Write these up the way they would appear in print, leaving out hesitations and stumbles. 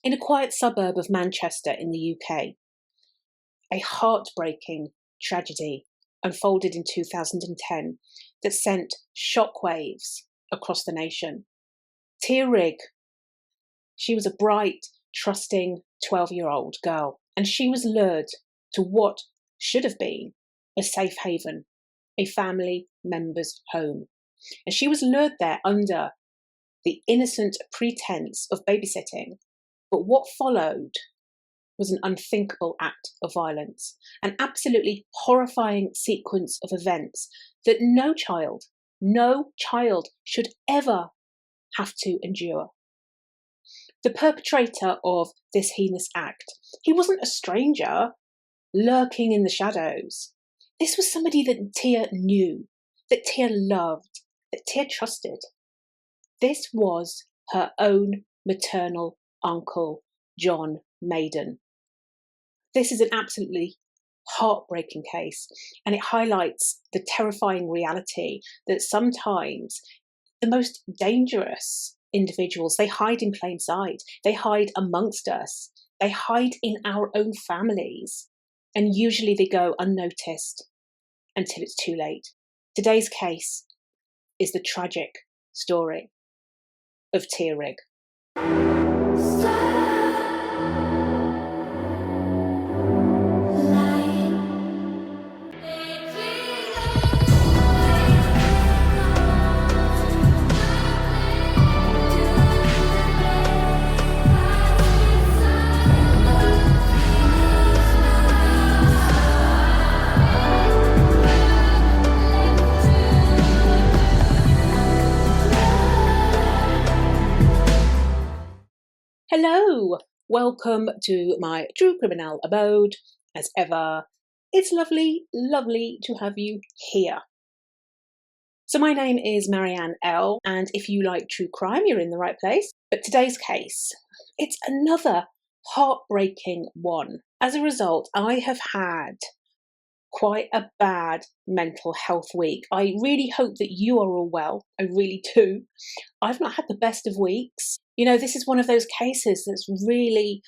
in a quiet suburb of Manchester in the UK. A heartbreaking tragedy unfolded in 2010 that sent shockwaves across the nation. Tia Rigg, she was a bright, trusting 12-year-old girl, and she was lured to what should have been a safe haven, a family member's home. And she was lured there under the innocent pretense of babysitting. But what followed was an unthinkable act of violence, an absolutely horrifying sequence of events that no child should ever have to endure. The perpetrator of this heinous act, he wasn't a stranger lurking in the shadows. This was somebody that Tia knew, that Tia loved, that Tia trusted. This was her own maternal uncle, John Maden. This is an absolutely heartbreaking case, and it highlights the terrifying reality that sometimes the most dangerous individuals, they hide in plain sight. They hide amongst us. They hide in our own families, and usually they go unnoticed until it's too late. Today's case is the tragic story of Tia Rigg. Hello, welcome to my true criminal abode. As ever, it's lovely to have you here. So my name is Marianne L, and if you like true crime, you're in the right place. But today's case, it's another heartbreaking one. As a result, I have had quite a bad mental health week. I really hope that you are all well. I really do. I've not had the best of weeks. You know, this is one of those cases that's really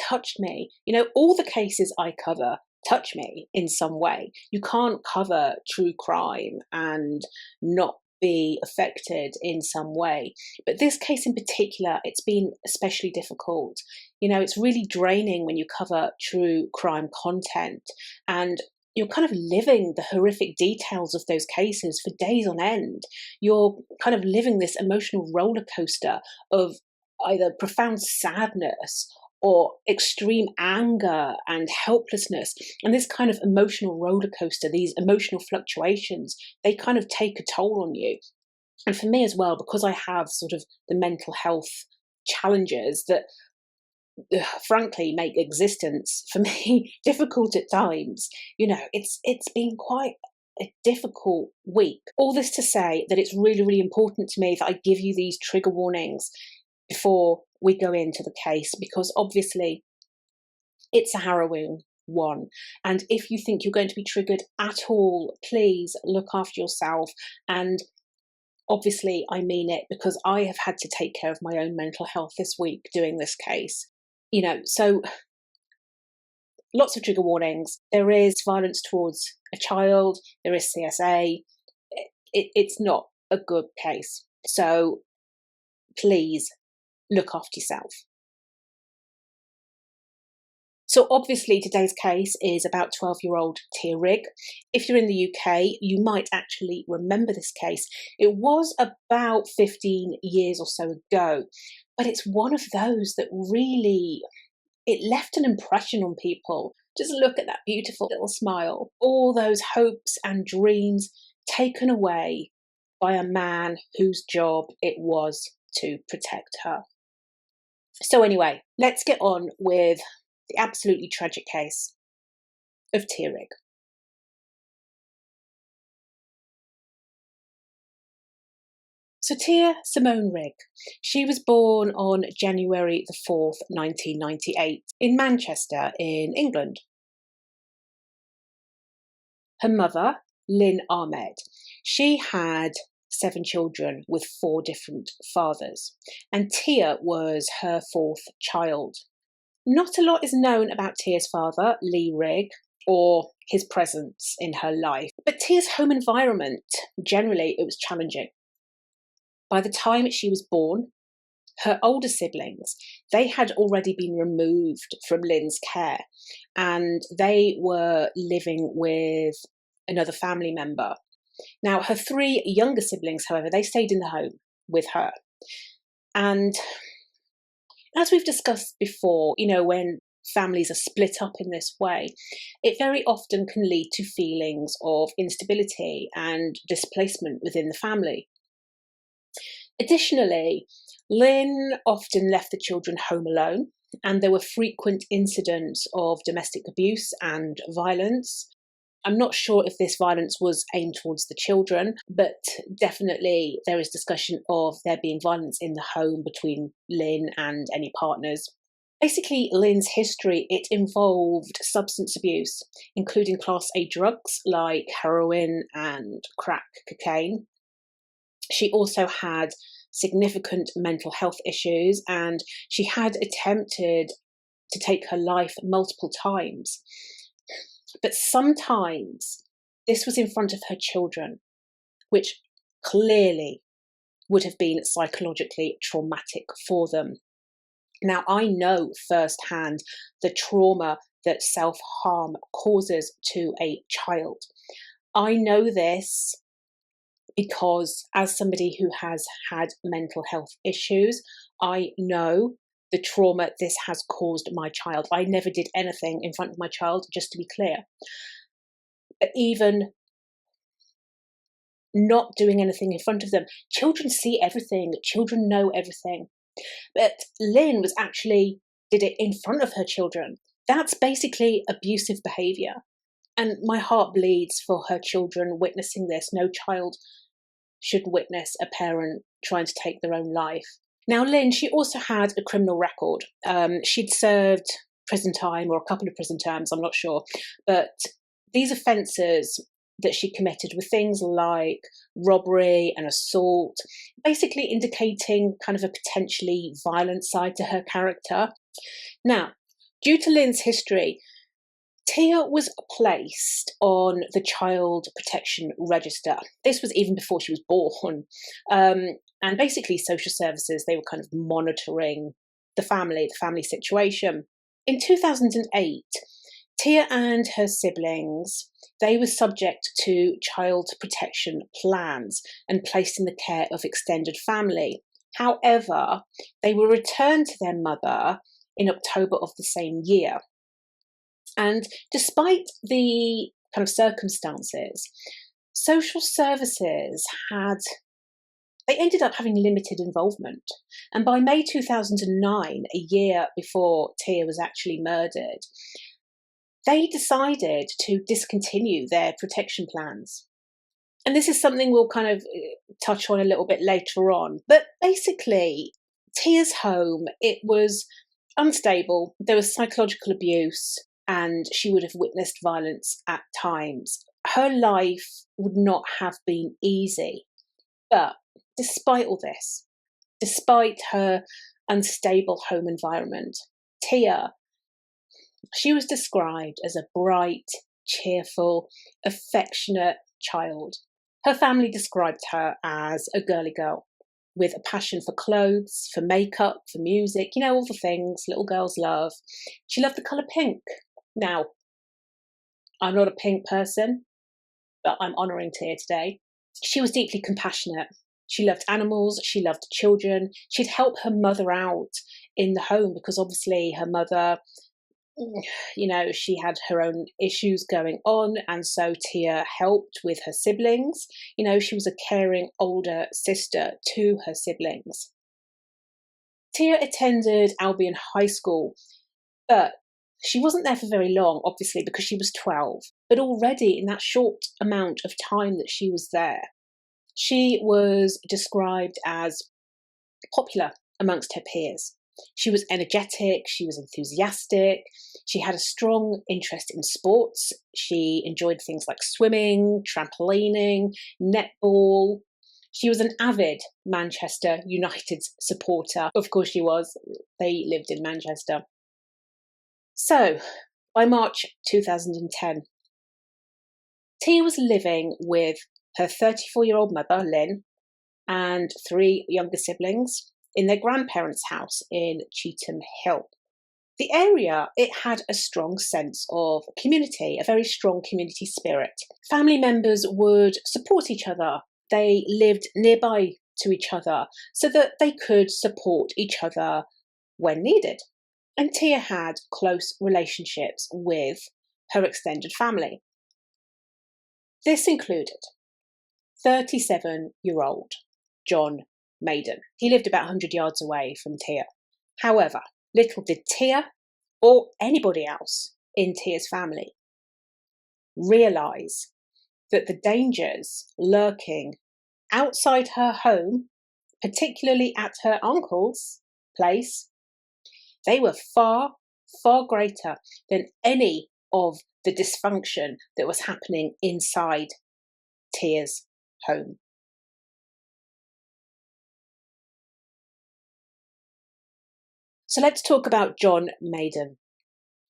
touched me. You know, all the cases I cover touch me in some way. You can't cover true crime and not be affected in some way. But this case in particular, it's been especially difficult. You know, it's really draining when you cover true crime content and you're kind of living the horrific details of those cases for days on end. You're kind of living this emotional roller coaster of either profound sadness or extreme anger and helplessness. And this kind of emotional roller coaster, these emotional fluctuations, they kind of take a toll on you. And for me as well, because I have sort of the mental health challenges that frankly make existence for me difficult at times, you know, it's been quite a difficult week. All this to say that it's really important to me that I give you these trigger warnings before we go into the case, because obviously it's a harrowing one. And if you think you're going to be triggered at all, please look after yourself. And obviously I mean it, because I have had to take care of my own mental health this week doing this case. You know, so lots of trigger warnings. There is violence towards a child. There is CSA. It's not a good case. So please look after yourself. So obviously today's case is about 12-year-old Tia Rigg. If you're in the UK, you might actually remember this case. It was about 15 years or so ago, but it's one of those that really, it left an impression on people. Just look at that beautiful little smile. All those hopes and dreams taken away by a man whose job it was to protect her. So anyway, let's get on with the absolutely tragic case of Tia Rigg. So Tia Simone Rigg, she was born on January the 4th, 1998 in Manchester in England. Her mother, Lynn Ahmed, she had 7 children with 4 different fathers, and Tia was her 4th child. Not a lot is known about Tia's father, Lee Rigg, or his presence in her life, but Tia's home environment, generally, it was challenging. By the time she was born, her older siblings, they had already been removed from Lynn's care, and they were living with another family member. Now, her 3 younger siblings, however, they stayed in the home with her. And as we've discussed before, when families are split up in this way, it very often can lead to feelings of instability and displacement within the family. Additionally, Lynn often left the children home alone, and there were frequent incidents of domestic abuse and violence. I'm not sure if this violence was aimed towards the children, but definitely there is discussion of there being violence in the home between Lynn and any partners. Basically, Lynn's history, it involved substance abuse, including Class A drugs like heroin and crack cocaine. She also had significant mental health issues, and she had attempted to take her life multiple times. But sometimes this was in front of her children, which clearly would have been psychologically traumatic for them. Now, I know firsthand the trauma that self-harm causes to a child. I know this because as somebody who has had mental health issues, I know the trauma this has caused my child. I never did anything in front of my child, just to be clear. But even not doing anything in front of them, children see everything, children know everything. But Lynn did it in front of her children. That's basically abusive behaviour. And my heart bleeds for her children witnessing this. No child should witness a parent trying to take their own life. Now, Lynn, she also had a criminal record. She'd served prison time, or a couple of prison terms, I'm not sure. But these offences that she committed were things like robbery and assault, basically indicating kind of a potentially violent side to her character. Now, due to Lynn's history, Tia was placed on the Child Protection Register. This was even before she was born. And basically social services, they were kind of monitoring the family situation. In 2008, Tia and her siblings, they were subject to child protection plans and placed in the care of extended family. However, they were returned to their mother in October of the same year. And despite the kind of circumstances, social services they ended up having limited involvement. And by May 2009, a year before Tia was actually murdered, they decided to discontinue their protection plans. And this is something we'll kind of touch on a little bit later on. But basically, Tia's home, it was unstable. There was psychological abuse, and she would have witnessed violence at times. Her life would not have been easy. But despite all this, despite her unstable home environment, Tia, she was described as a bright, cheerful, affectionate child. Her family described her as a girly girl with a passion for clothes, for makeup, for music, all the things little girls love. She loved the colour pink. Now, I'm not a pink person, but I'm honouring Tia today. She was deeply compassionate. She loved animals, she loved children. She'd help her mother out in the home because obviously her mother, she had her own issues going on, and so Tia helped with her siblings. She was a caring older sister to her siblings. Tia attended Albion High School, but she wasn't there for very long, obviously, because she was 12. But already in that short amount of time that she was there, she was described as popular amongst her peers. She was energetic, she was enthusiastic, she had a strong interest in sports. She enjoyed things like swimming, trampolining, netball. She was an avid Manchester United supporter. Of course she was. They lived in Manchester. So, by March 2010, Tia was living with her 34-year-old mother, Lynn, and 3 younger siblings in their grandparents' house in Cheetham Hill. The area, it had a strong sense of community, a very strong community spirit. Family members would support each other. They lived nearby to each other so that they could support each other when needed. And Tia had close relationships with her extended family. This included 37-year-old John Maden. He lived about 100 yards away from Tia. However, little did Tia or anybody else in Tia's family realise that the dangers lurking outside her home, particularly at her uncle's place, they were far, far greater than any of the dysfunction that was happening inside Tia's home. So let's talk about John Maden.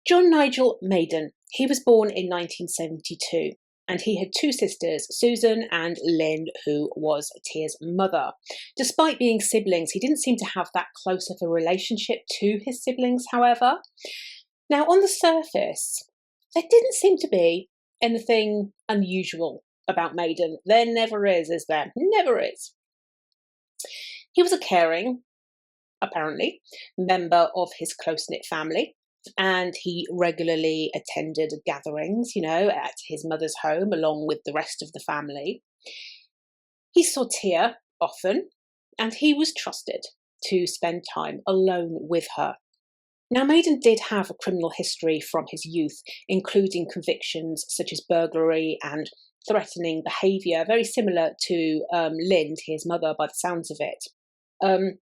John Nigel Maden, he was born in 1972 and he had 2 sisters, Susan and Lynn, who was Tia's mother. Despite being siblings, he didn't seem to have that close of a relationship to his siblings, however. Now, on the surface, there didn't seem to be anything unusual about Maden. There never is there? Never is. He was a caring, apparently, member of his close-knit family, and he regularly attended gatherings, at his mother's home along with the rest of the family. He saw Tia often, and he was trusted to spend time alone with her. Now, Maden did have a criminal history from his youth, including convictions such as burglary and threatening behaviour, very similar to Lynn, Tia's mother, by the sounds of it.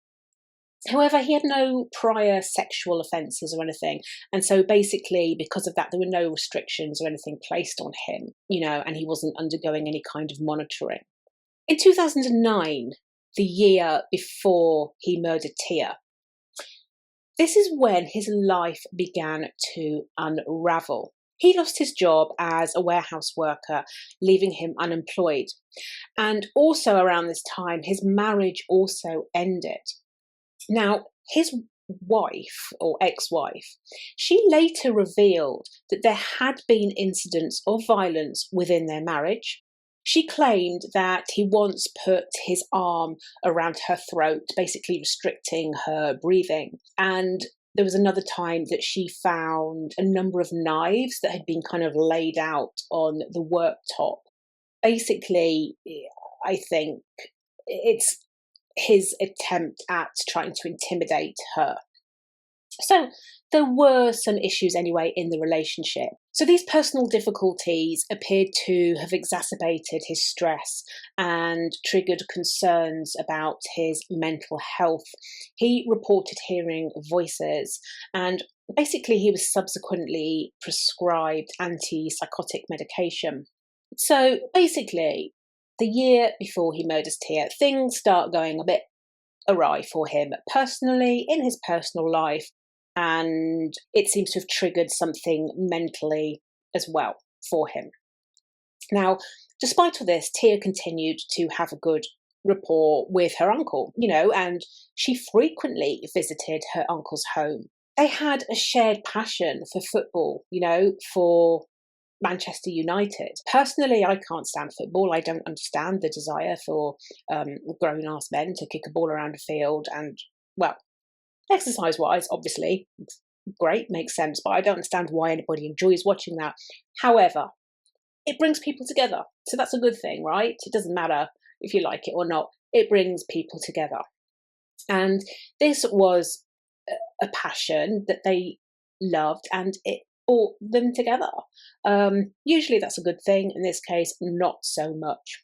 However, he had no prior sexual offences or anything, and so basically because of that there were no restrictions or anything placed on him, and he wasn't undergoing any kind of monitoring. In 2009, the year before he murdered Tia, this is when his life began to unravel. He lost his job as a warehouse worker, leaving him unemployed. And also around this time, his marriage also ended. Now, his wife, or ex-wife, she later revealed that there had been incidents of violence within their marriage. She claimed that he once put his arm around her throat, basically restricting her breathing. And there was another time that she found a number of knives that had been kind of laid out on the worktop. Basically, I think it's his attempt at trying to intimidate her. So there were some issues anyway in the relationship. So these personal difficulties appeared to have exacerbated his stress and triggered concerns about his mental health. He reported hearing voices, and basically he was subsequently prescribed antipsychotic medication. So basically, the year before he murders Tia, things start going a bit awry for him personally, in his personal life, and it seems to have triggered something mentally as well for him. Now, despite all this, Tia continued to have a good rapport with her uncle, and she frequently visited her uncle's home. They had a shared passion for football, for Manchester United. Personally, I can't stand football. I don't understand the desire for grown-ass men to kick a ball around a field. And, well, exercise-wise, obviously, it's great, makes sense, but I don't understand why anybody enjoys watching that. However, it brings people together. So that's a good thing, right? It doesn't matter if you like it or not. It brings people together. And this was a passion that they loved, and it brought them together. Usually that's a good thing. In this case, not so much.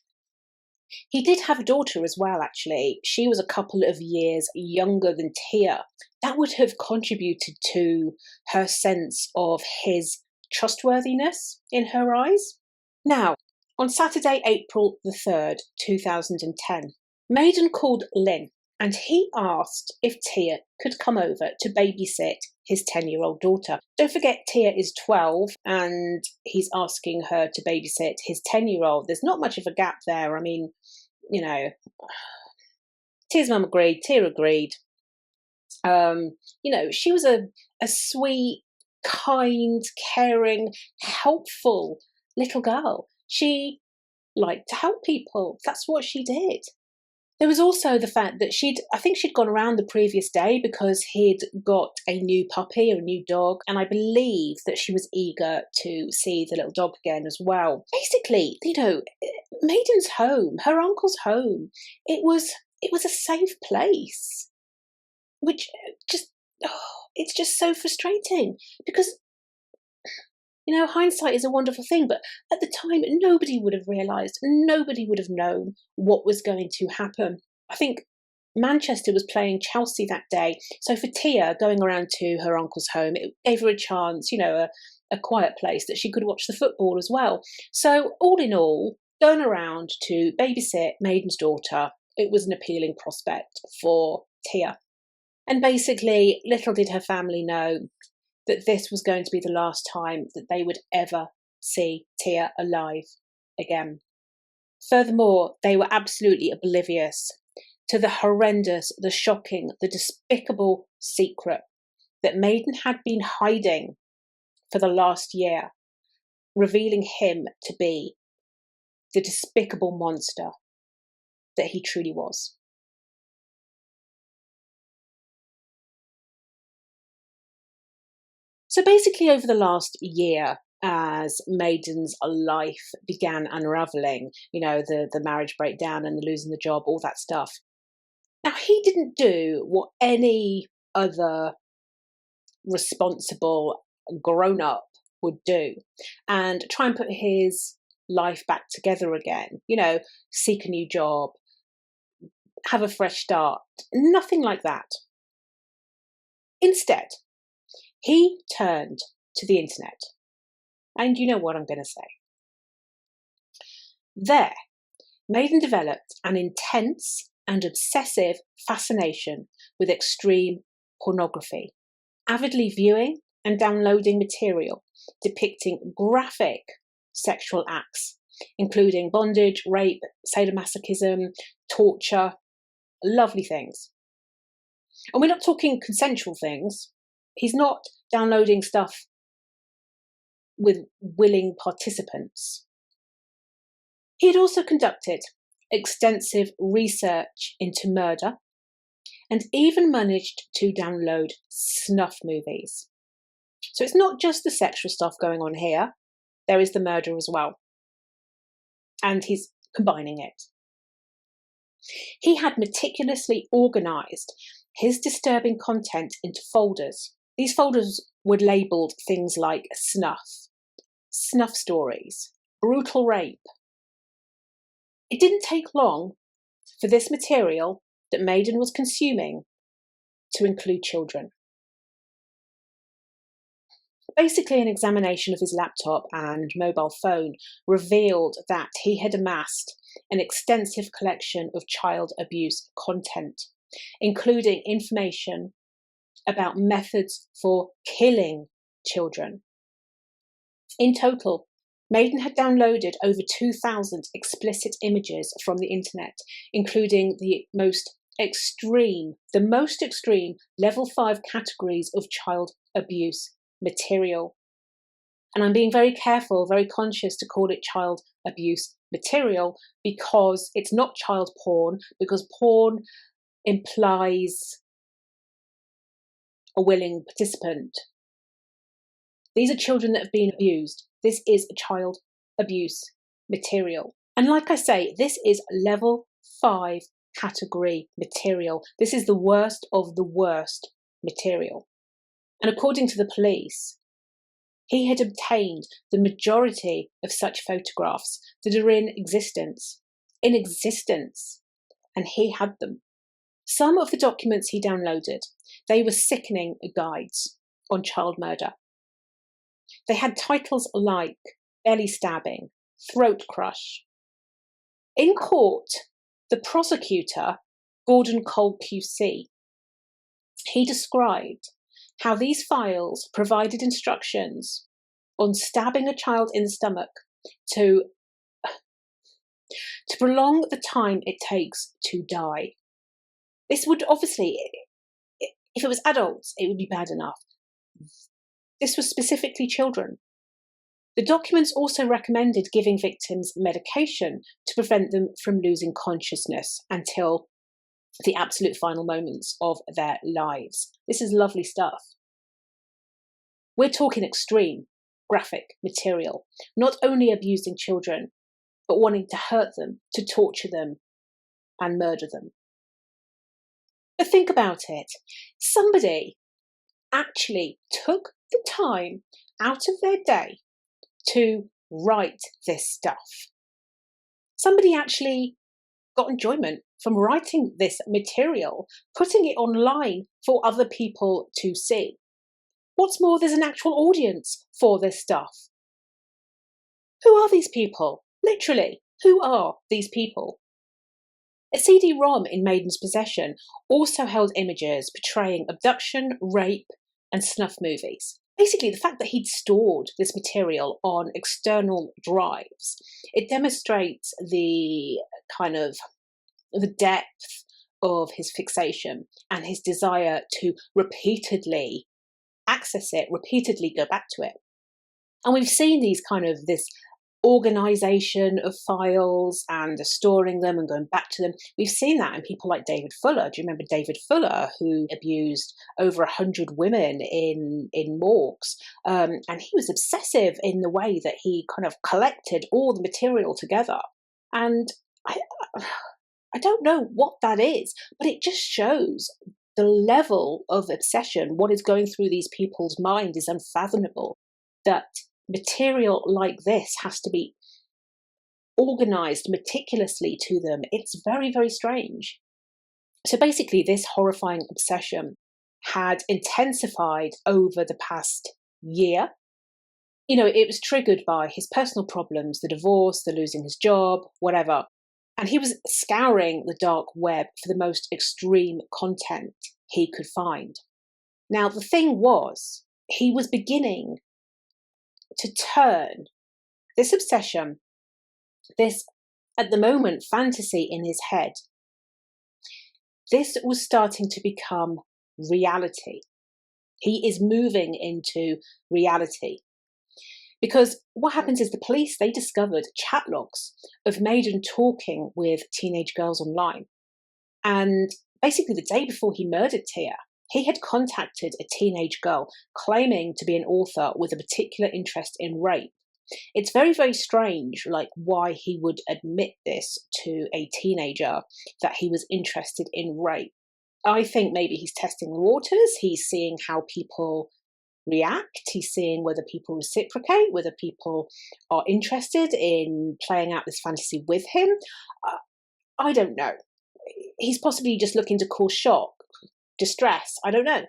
He did have a daughter as well, actually. She was a couple of years younger than Tia. That would have contributed to her sense of his trustworthiness in her eyes. Now, on Saturday, April the 3rd, 2010, Maden called Lynn and he asked if Tia could come over to babysit his 10-year-old daughter. Don't forget, Tia is 12 and he's asking her to babysit his 10-year-old. There's not much of a gap there. I mean, you know, Tia's mum agreed, Tia agreed. You know, she was a sweet, kind, caring, helpful little girl. She liked to help people. That's what she did. There was also the fact that I think she'd gone around the previous day because he'd got a new puppy or a new dog, and I believe that she was eager to see the little dog again as well. Basically, you know, Maden's home, her uncle's home, it was a safe place, which it's just so frustrating because, you know, hindsight is a wonderful thing, but at the time, nobody would have realised, nobody would have known what was going to happen. I think Manchester was playing Chelsea that day, so for Tia, going around to her uncle's home, it gave her a chance, you know, a quiet place that she could watch the football as well. So all in all, going around to babysit Maden's daughter, it was an appealing prospect for Tia. And basically, little did her family know that this was going to be the last time that they would ever see Tia alive again. Furthermore, they were absolutely oblivious to the horrendous, the shocking, the despicable secret that Maden had been hiding for the last year, revealing him to be the despicable monster that he truly was. So basically, over the last year, as Maden's life began unraveling, you know, the marriage breakdown and the losing the job, all that stuff. Now, he didn't do what any other responsible grown-up would do and try and put his life back together again, you know, seek a new job, have a fresh start, nothing like that. Instead, he turned to the internet. And you know what I'm going to say. There, Maden developed an intense and obsessive fascination with extreme pornography, avidly viewing and downloading material depicting graphic sexual acts, including bondage, rape, sadomasochism, torture, lovely things. And we're not talking consensual things. He's not downloading stuff with willing participants. He had also conducted extensive research into murder and even managed to download snuff movies. So it's not just the sexual stuff going on here, there is the murder as well. And he's combining it. He had meticulously organised his disturbing content into folders. These folders were labelled things like snuff stories, brutal rape. It didn't take long for this material that Maden was consuming to include children. Basically, an examination of his laptop and mobile phone revealed that he had amassed an extensive collection of child abuse content, including information about methods for killing children. In total, Maden had downloaded over 2,000 explicit images from the internet, including the most extreme level 5 categories of child abuse material. And I'm being very careful, very conscious to call it child abuse material because it's not child porn, because porn implies a willing participant. These are children that have been abused. This is child abuse material. And like I say, this is level 5 category material. This is the worst of the worst material. And according to the police, he had obtained the majority of such photographs that are in existence, and he had them. Some of the documents he downloaded, they were sickening guides on child murder. They had titles like belly stabbing, throat crush. In court, The prosecutor, Gordon Cole QC, he described how these files provided instructions on stabbing a child in the stomach to prolong the time it takes to die. This would obviously, if it was adults, it would be bad enough. This was specifically children. The documents also recommended giving victims medication to prevent them from losing consciousness until the absolute final moments of their lives. This is lovely stuff. We're talking extreme, graphic material, not only abusing children, but wanting to hurt them, to torture them, and murder them. But think about it. Somebody actually took the time out of their day to write this stuff. Somebody actually got enjoyment from writing this material, putting it online for other people to see. What's more, there's an actual audience for this stuff. Who are these people? Literally, who are these people? A CD-ROM in Maden's possession also held images portraying abduction, rape, and snuff movies. Basically, the fact that he'd stored this material on external drives, it demonstrates the kind of the depth of his fixation and his desire to repeatedly access it, repeatedly go back to it. And we've seen this organization of files and storing them and going back to them. We've seen that in people like David Fuller. Do you remember David Fuller, who abused over 100 women in morgues? And he was obsessive in the way that he kind of collected all the material together. And I don't know what that is, but it just shows the level of obsession. What is going through these people's mind is unfathomable. That material like this has to be organized meticulously to them. It's very, very strange. So basically, this horrifying obsession had intensified over the past year. You know, it was triggered by his personal problems, the divorce, the losing his job, whatever. And he was scouring the dark web for the most extreme content he could find. Now, the thing was, he was beginning to turn this obsession, this, at the moment, fantasy in his head, this was starting to become reality. He is moving into reality. Because what happens is the police, they discovered chat logs of Maden talking with teenage girls online. And basically the day before he murdered Tia, he had contacted a teenage girl claiming to be an author with a particular interest in rape. It's very, very strange, like why he would admit this to a teenager, that he was interested in rape. I think maybe he's testing the waters. He's seeing how people react. He's seeing whether people reciprocate, whether people are interested in playing out this fantasy with him. I don't know. He's possibly just looking to cause shock, distress. I don't know.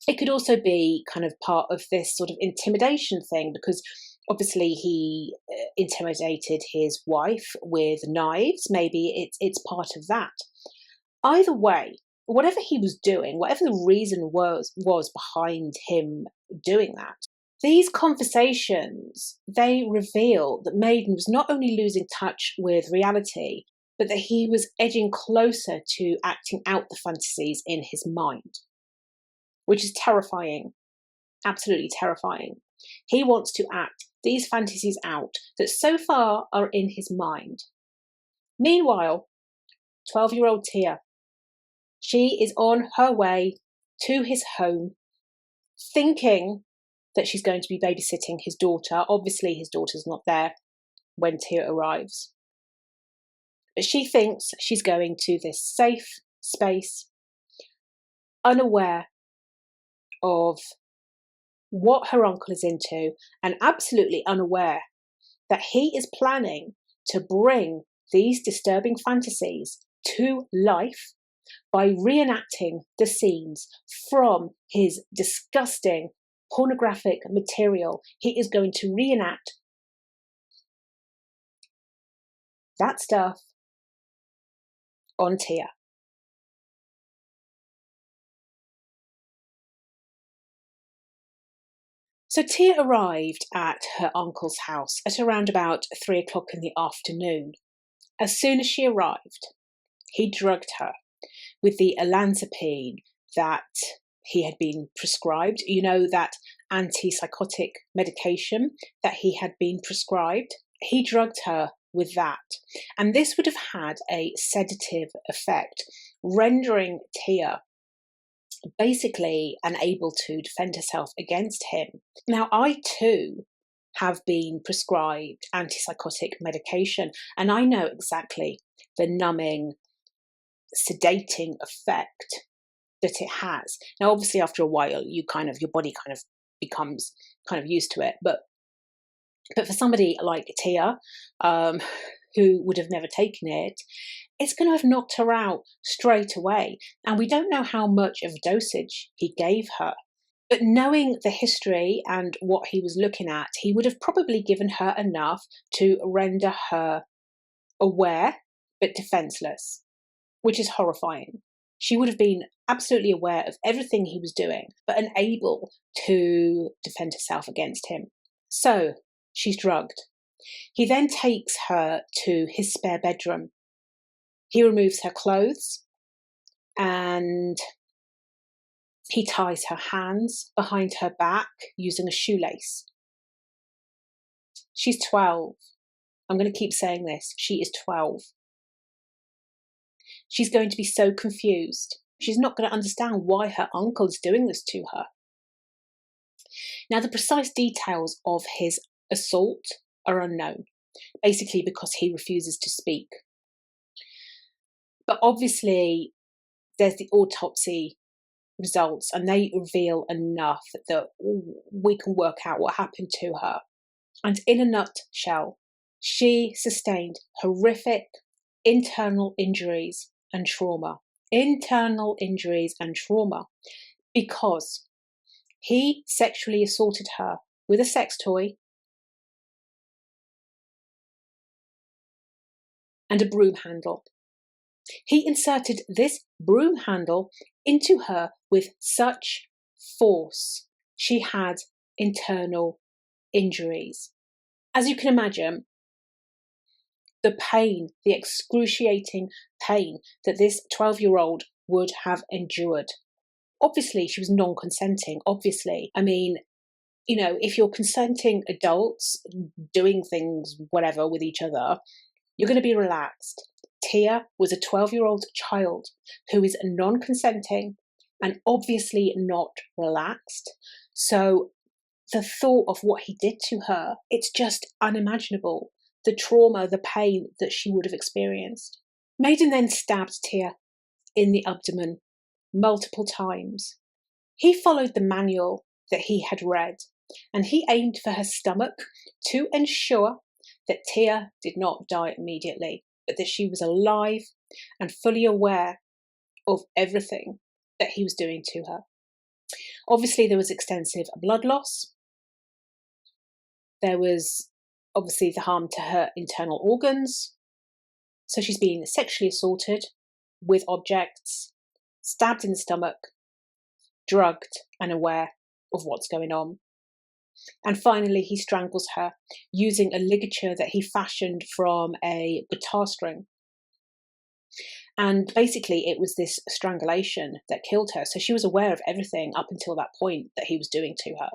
It could also be kind of part of this sort of intimidation thing, because obviously he intimidated his wife with knives. Maybe it's part of that. Either way, whatever he was doing, whatever the reason was behind him doing that, these conversations, they reveal that Maden was not only losing touch with reality, but that he was edging closer to acting out the fantasies in his mind, which is terrifying, absolutely terrifying. He wants to act these fantasies out that so far are in his mind. Meanwhile, 12-year-old Tia, she is on her way to his home, thinking that she's going to be babysitting his daughter. Obviously, his daughter's not there when Tia arrives. But she thinks she's going to this safe space, unaware of what her uncle is into, and absolutely unaware that he is planning to bring these disturbing fantasies to life by reenacting the scenes from his disgusting pornographic material. He is going to reenact that stuff on Tia. So Tia arrived at her uncle's house at around about 3 o'clock in the afternoon. As soon as she arrived, he drugged her with the olanzapine that he had been prescribed. You know, that antipsychotic medication that he had been prescribed. He drugged her with that. And this would have had a sedative effect, rendering Tia basically unable to defend herself against him. Now, I too have been prescribed antipsychotic medication, and I know exactly the numbing, sedating effect that it has. Now, obviously, after a while, your body kind of becomes kind of used to it. But for somebody like Tia, who would have never taken it, it's going to have knocked her out straight away. And we don't know how much of dosage he gave her. But knowing the history and what he was looking at, he would have probably given her enough to render her aware but defenseless, which is horrifying. She would have been absolutely aware of everything he was doing, but unable to defend herself against him. So she's drugged. He then takes her to his spare bedroom. He removes her clothes and he ties her hands behind her back using a shoelace. She's 12. I'm going to keep saying this. She is 12. She's going to be so confused. She's not going to understand why her uncle is doing this to her. Now, the precise details of his assault are unknown, basically because he refuses to speak. But obviously, there's the autopsy results, and they reveal enough that we can work out what happened to her. And in a nutshell, she sustained horrific internal injuries and trauma. Internal injuries and trauma because he sexually assaulted her with a sex toy and a broom handle. He inserted this broom handle into her with such force. She had internal injuries. As you can imagine, the pain, the excruciating pain that this 12-year-old would have endured. Obviously, she was non-consenting, obviously. I mean, you know, if you're consenting adults doing things, whatever, with each other, you're going to be relaxed. Tia was a 12-year-old child who is non-consenting and obviously not relaxed. So the thought of what he did to her, it's just unimaginable. The trauma, the pain that she would have experienced. Maden then stabbed Tia in the abdomen multiple times. He followed the manual that he had read, and he aimed for her stomach to ensure that Tia did not die immediately, but that she was alive and fully aware of everything that he was doing to her. Obviously, there was extensive blood loss. There was obviously the harm to her internal organs. So she's being sexually assaulted with objects, stabbed in the stomach, drugged and aware of what's going on. And finally, he strangles her using a ligature that he fashioned from a guitar string. And basically, it was this strangulation that killed her. So she was aware of everything up until that point that he was doing to her.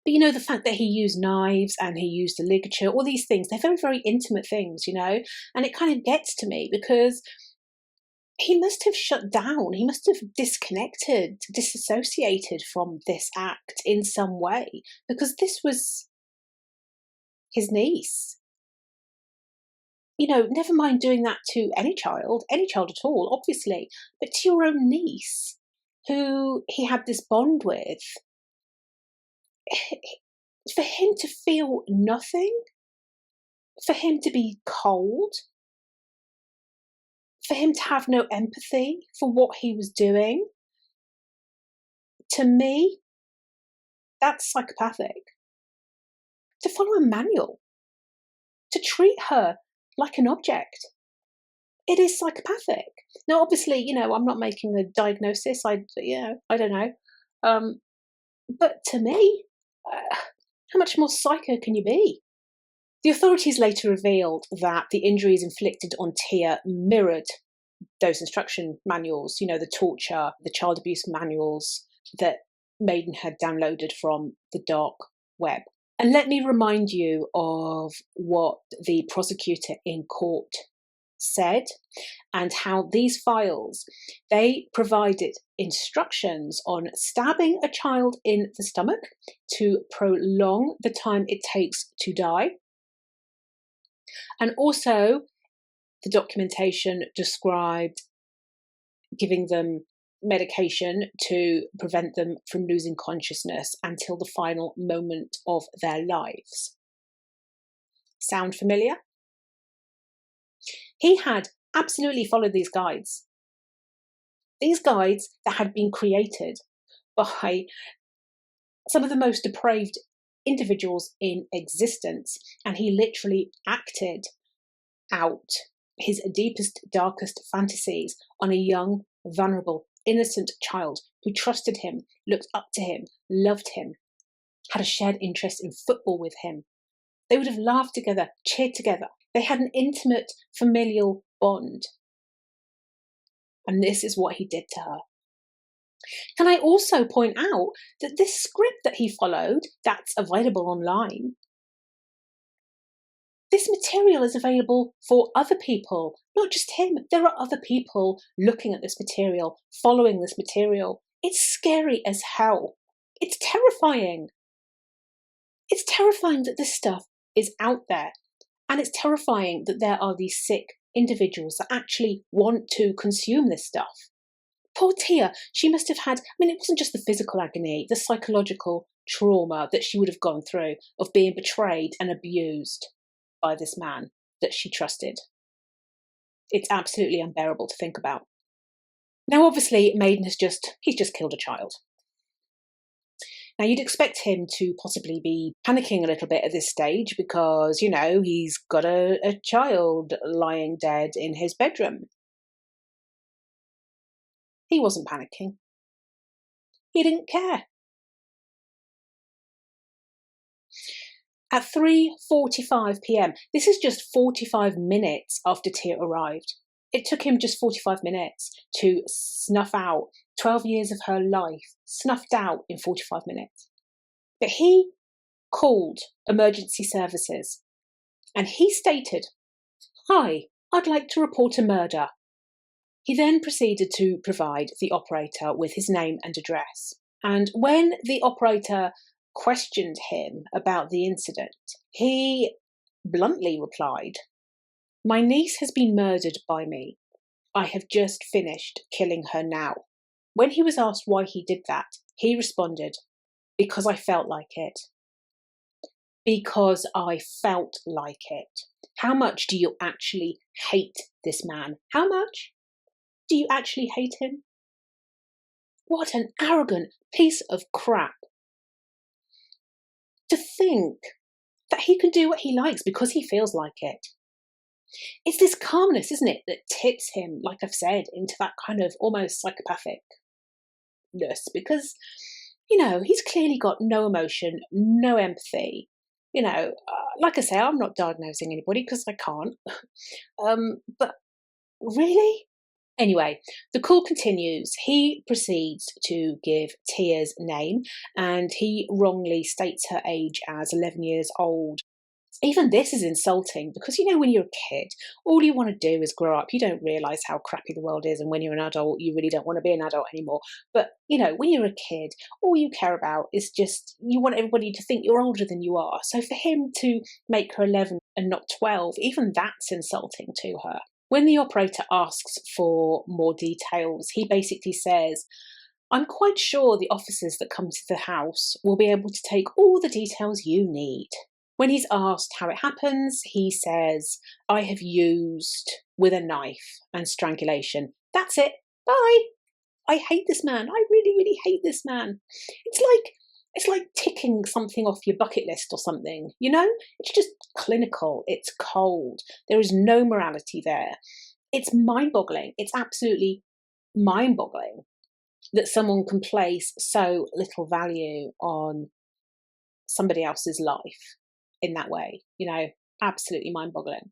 But, you know, the fact that he used knives and he used the ligature, all these things, they're very, very intimate things, you know, and it kind of gets to me because he must have shut down. He must have disconnected, disassociated from this act in some way because this was his niece. You know, never mind doing that to any child at all, obviously, but to your own niece who he had this bond with. For him to feel nothing, for him to be cold, for him to have no empathy for what he was doing, to me, that's psychopathic. To follow a manual, to treat her like an object, It is psychopathic. Now, obviously, I'm not making a diagnosis. I don't know. Um, but to me, how much more psycho can you be? The authorities later revealed that the injuries inflicted on Tia mirrored those instruction manuals, the torture, the child abuse manuals that Maden had downloaded from the dark web. And let me remind you of what the prosecutor in court said and how these files, they provided instructions on stabbing a child in the stomach to prolong the time it takes to die. And also the documentation described giving them medication to prevent them from losing consciousness until the final moment of their lives. Sound familiar? He had absolutely followed these guides. These guides that had been created by some of the most depraved individuals in existence, and he literally acted out his deepest, darkest fantasies on a young, vulnerable, innocent child who trusted him, looked up to him, loved him, had a shared interest in football with him. They would have laughed together, cheered together. They had an intimate, familial bond. And this is what he did to her. Can I also point out that this script that he followed, that's available online, this material is available for other people, not just him. There are other people looking at this material, following this material. It's scary as hell. It's terrifying. It's terrifying that this stuff is out there. And it's terrifying that there are these sick individuals that actually want to consume this stuff. Poor Tia, she must have had, it wasn't just the physical agony, the psychological trauma that she would have gone through of being betrayed and abused by this man that she trusted. It's absolutely unbearable to think about. Now, obviously, Maden he's just killed a child. Now, you'd expect him to possibly be panicking a little bit at this stage because, he's got a child lying dead in his bedroom. He wasn't panicking. He didn't care. At 3:45 p.m, this is just 45 minutes after Tia arrived. It took him just 45 minutes to snuff out 12 years of her life, snuffed out in 45 minutes. But he called emergency services and he stated, "Hi, I'd like to report a murder." He then proceeded to provide the operator with his name and address. And when the operator questioned him about the incident, he bluntly replied, "My niece has been murdered by me. I have just finished killing her now." When he was asked why he did that, he responded, "Because I felt like it. Because I felt like it." How much do you actually hate this man? How much do you actually hate him? What an arrogant piece of crap. To think that he can do what he likes because he feels like it. It's this calmness, isn't it, that tips him, like I've said, into that kind of almost psychopathicness because, he's clearly got no emotion, no empathy. Like I say, I'm not diagnosing anybody because I can't. But really? Anyway, the call continues. He proceeds to give Tia's name and he wrongly states her age as 11 years old. Even this is insulting because, when you're a kid, all you want to do is grow up. You don't realise how crappy the world is. And when you're an adult, you really don't want to be an adult anymore. But, when you're a kid, all you care about is just, you want everybody to think you're older than you are. So for him to make her 11 and not 12, even that's insulting to her. When the operator asks for more details, he basically says, "I'm quite sure the officers that come to the house will be able to take all the details you need." When he's asked how it happens, he says, "I have used with a knife and strangulation. That's it. Bye." I hate this man. I really, really hate this man. It's like ticking something off your bucket list or something, It's just clinical. It's cold. There is no morality there. It's mind-boggling. It's absolutely mind-boggling that someone can place so little value on somebody else's life in that way, absolutely mind-boggling.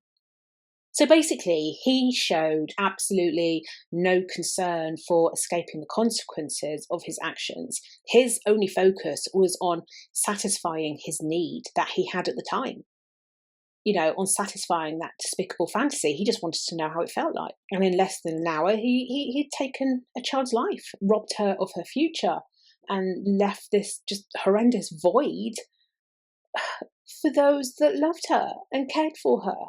So basically, he showed absolutely no concern for escaping the consequences of his actions. His only focus was on satisfying his need that he had at the time, on satisfying that despicable fantasy. He just wanted to know how it felt like. And in less than an hour, he'd taken a child's life, robbed her of her future, and left this just horrendous void for those that loved her and cared for her,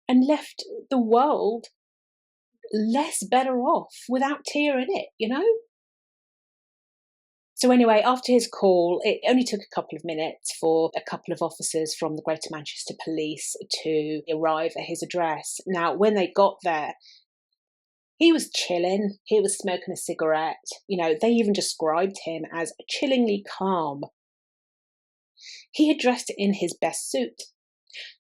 and left the world less better off without Tia in it. So anyway, after his call, it only took a couple of minutes for a couple of officers from the Greater Manchester Police to arrive at his address. Now, when they got there, he was chilling. He was smoking a cigarette. They even described him as chillingly calm. He had dressed in his best suit,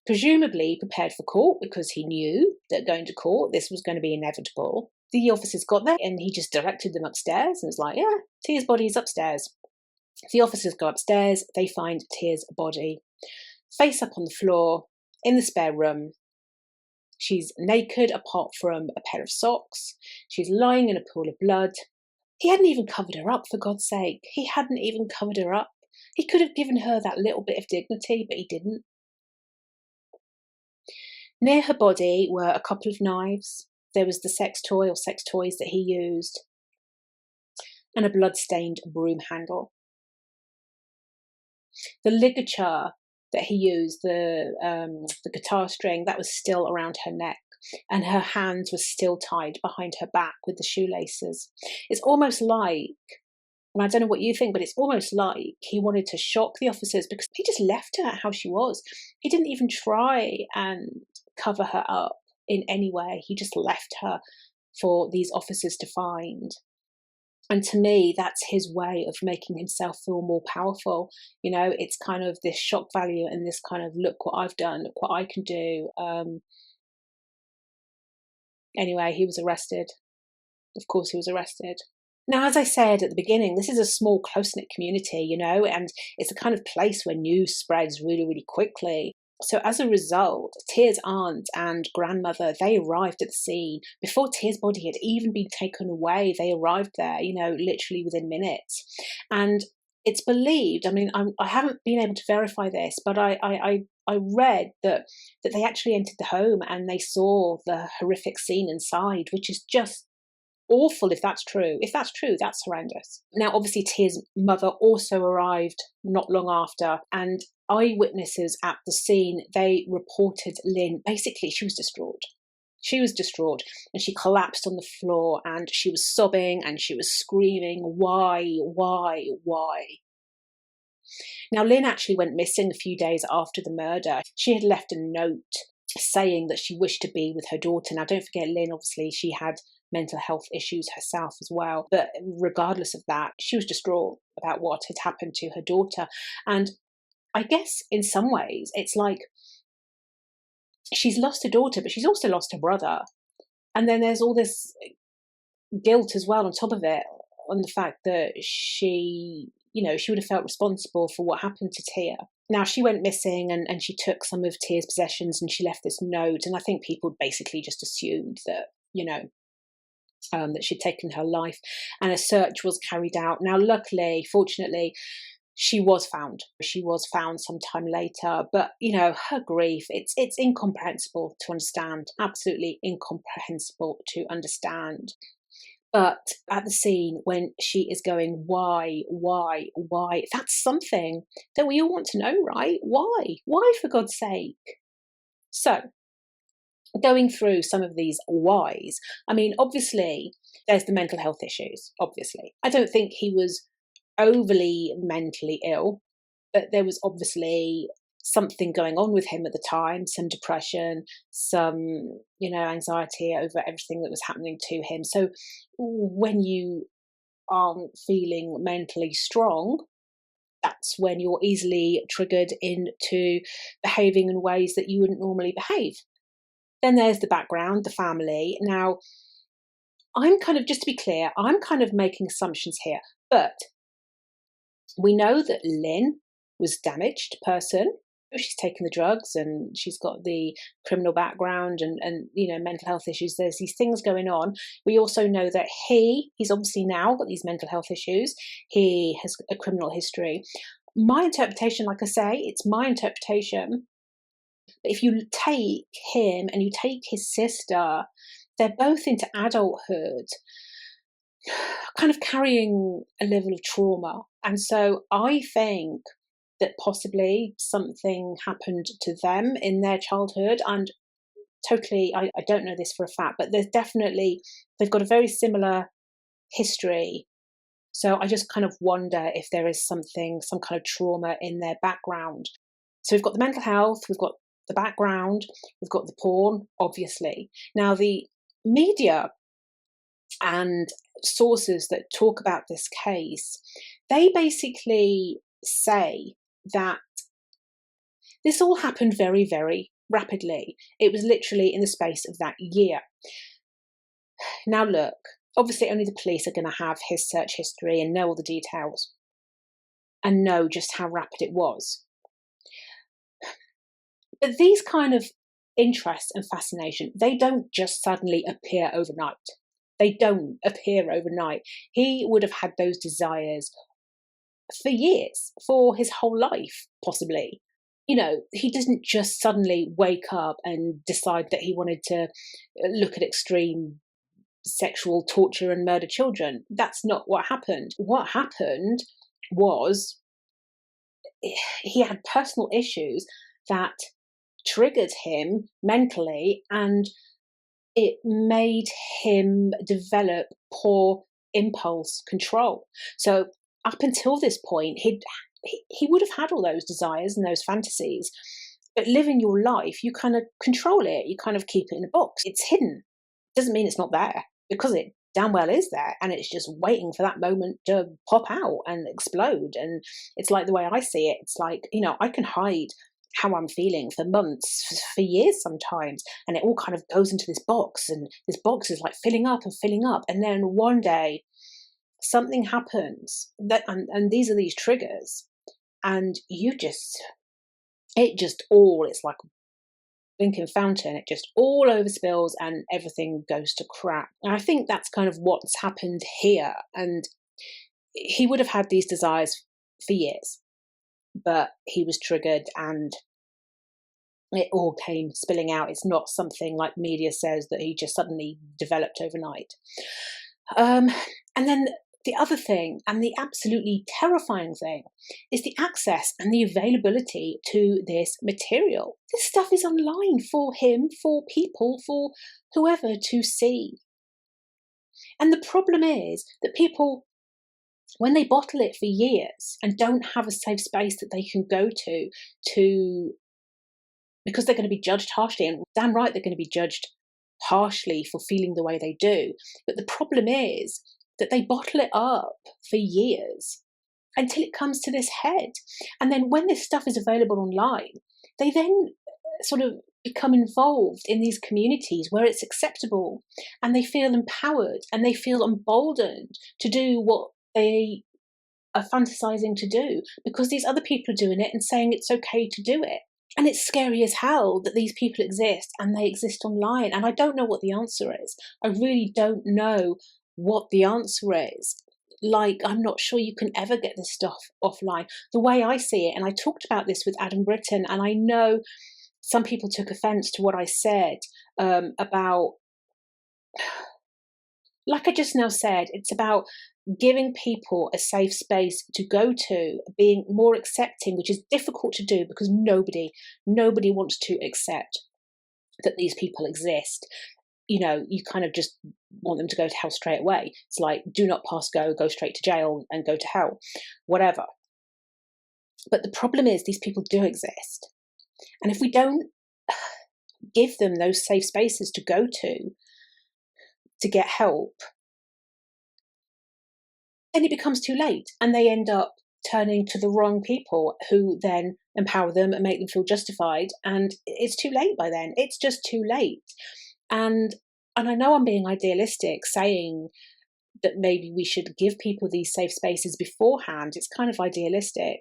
presumably prepared for court because he knew that going to court, this was going to be inevitable. The officers got there and he just directed them upstairs and was like, yeah, Tia's body is upstairs. The officers go upstairs, they find Tia's body face up on the floor in the spare room. She's naked apart from a pair of socks. She's lying in a pool of blood. He hadn't even covered her up, for God's sake. He hadn't even covered her up. He could have given her that little bit of dignity, but he didn't. Near her body were a couple of knives. There was the sex toy or sex toys that he used, and a blood-stained broom handle. The ligature that he used, the guitar string, that was still around her neck, and her hands were still tied behind her back with the shoelaces. It's almost like, and I don't know what you think, but it's almost like he wanted to shock the officers because he just left her how she was. He didn't even try and cover her up in any way. He just left her for these officers to find. And to me, that's his way of making himself feel more powerful. It's kind of this shock value and this kind of, look what I've done, look what I can do. Anyway, he was arrested. Of course, he was arrested. Now, as I said at the beginning, this is a small, close-knit community, and it's a kind of place where news spreads really, really quickly. So as a result, Tia's aunt and grandmother, they arrived at the scene before Tia's body had even been taken away. They arrived there, literally within minutes. And it's believed, I haven't been able to verify this, but I read that they actually entered the home and they saw the horrific scene inside, which is just awful if that's true. If that's true, that's horrendous. Now, obviously, Tia's mother also arrived not long after, and eyewitnesses at the scene, they reported Lynn, basically, she was distraught. She was distraught and she collapsed on the floor and she was sobbing and she was screaming, why? Now, Lynn actually went missing a few days after the murder. She had left a note saying that she wished to be with her daughter. Now, don't forget, Lynn, obviously, she had mental health issues herself as well. But regardless of that, she was distraught about what had happened to her daughter. And I guess in some ways, it's like she's lost her daughter, but she's also lost her brother. And then there's all this guilt as well on top of it, on the fact that she would have felt responsible for what happened to Tia. Now, she went missing and she took some of Tia's possessions and she left this note. And I think people basically just assumed that, that she'd taken her life, and a search was carried out. Now, luckily, fortunately, she was found. She was found sometime later, but her grief, it's incomprehensible to understand, absolutely incomprehensible to understand. But at the scene, when she is going, why, that's something that we all want to know, right? Why, for God's sake? So, going through some of these whys, obviously, there's the mental health issues, obviously. I don't think he was overly mentally ill, but there was obviously something going on with him at the time, some depression, some, anxiety over everything that was happening to him. So when you aren't feeling mentally strong, that's when you're easily triggered into behaving in ways that you wouldn't normally behave. Then there's the background, the family. Now, I'm kind of, just to be clear, I'm kind of making assumptions here, but we know that Lynn was a damaged person. She's taken the drugs and she's got the criminal background and mental health issues. There's these things going on. We also know that he's obviously now got these mental health issues. He has a criminal history. My interpretation, like I say, it's my interpretation. But if you take him and you take his sister, they're both into adulthood, kind of carrying a level of trauma. And so I think that possibly something happened to them in their childhood. And totally, I don't know this for a fact, but they've got a very similar history. So I just kind of wonder if there is some kind of trauma in their background. So we've got the mental health, we've got the background, we've got the porn, obviously. Now, the media and sources that talk about this case, they basically say that this all happened very, very rapidly. It was literally in the space of that year. Now, look, obviously only the police are going to have his search history and know all the details and know just how rapid it was. But these kind of interests and fascination, they don't just suddenly appear overnight. They don't appear overnight. He would have had those desires for years, for his whole life, possibly. He doesn't just suddenly wake up and decide that he wanted to look at extreme sexual torture and murder children. That's not what happened. What happened was he had personal issues that triggered him mentally, and it made him develop poor impulse control. So up until this point, he would have had all those desires and those fantasies, but living your life, you kind of control it. You kind of keep it in a box. It's hidden. Doesn't mean it's not there, because it damn well is there, and it's just waiting for that moment to pop out and explode. And it's like, the way I see it, it's like, I can hide how I'm feeling for months, for years sometimes, and it all kind of goes into this box, and this box is like filling up, and then one day something happens and these are these triggers, and it's like a blinking fountain. It just all overspills and everything goes to crap. And I think that's kind of what's happened here. And he would have had these desires for years, but he was triggered and it all came spilling out. It's not something like media says that he just suddenly developed overnight. And then the other thing, and the absolutely terrifying thing, is the access and the availability to this material. This stuff is online for him, for people, for whoever to see. And the problem is that people, when they bottle it for years and don't have a safe space that they can go to, because they're going to be judged harshly, and damn right they're going to be judged harshly for feeling the way they do. But the problem is that they bottle it up for years until it comes to this head. And then when this stuff is available online, they then sort of become involved in these communities where it's acceptable, and they feel empowered and they feel emboldened to do what they are fantasizing to do, because these other people are doing it and saying it's okay to do it. And it's scary as hell that these people exist, and they exist online. And I don't know what the answer is. I really don't know what the answer is. Like, I'm not sure you can ever get this stuff offline. The way I see it, and I talked about this with Adam Britton, and I know some people took offense to what I said about, like I just now said, it's about giving people a safe space to go to, being more accepting, which is difficult to do because nobody wants to accept that these people exist. You kind of just want them to go to hell straight away. It's like, do not pass go straight to jail and go to hell, whatever. But the problem is these people do exist. And if we don't give them those safe spaces to go to get help, then it becomes too late, and they end up turning to the wrong people, who then empower them and make them feel justified. And it's too late by then. It's just too late. And I know I'm being idealistic saying that maybe we should give people these safe spaces beforehand. It's kind of idealistic.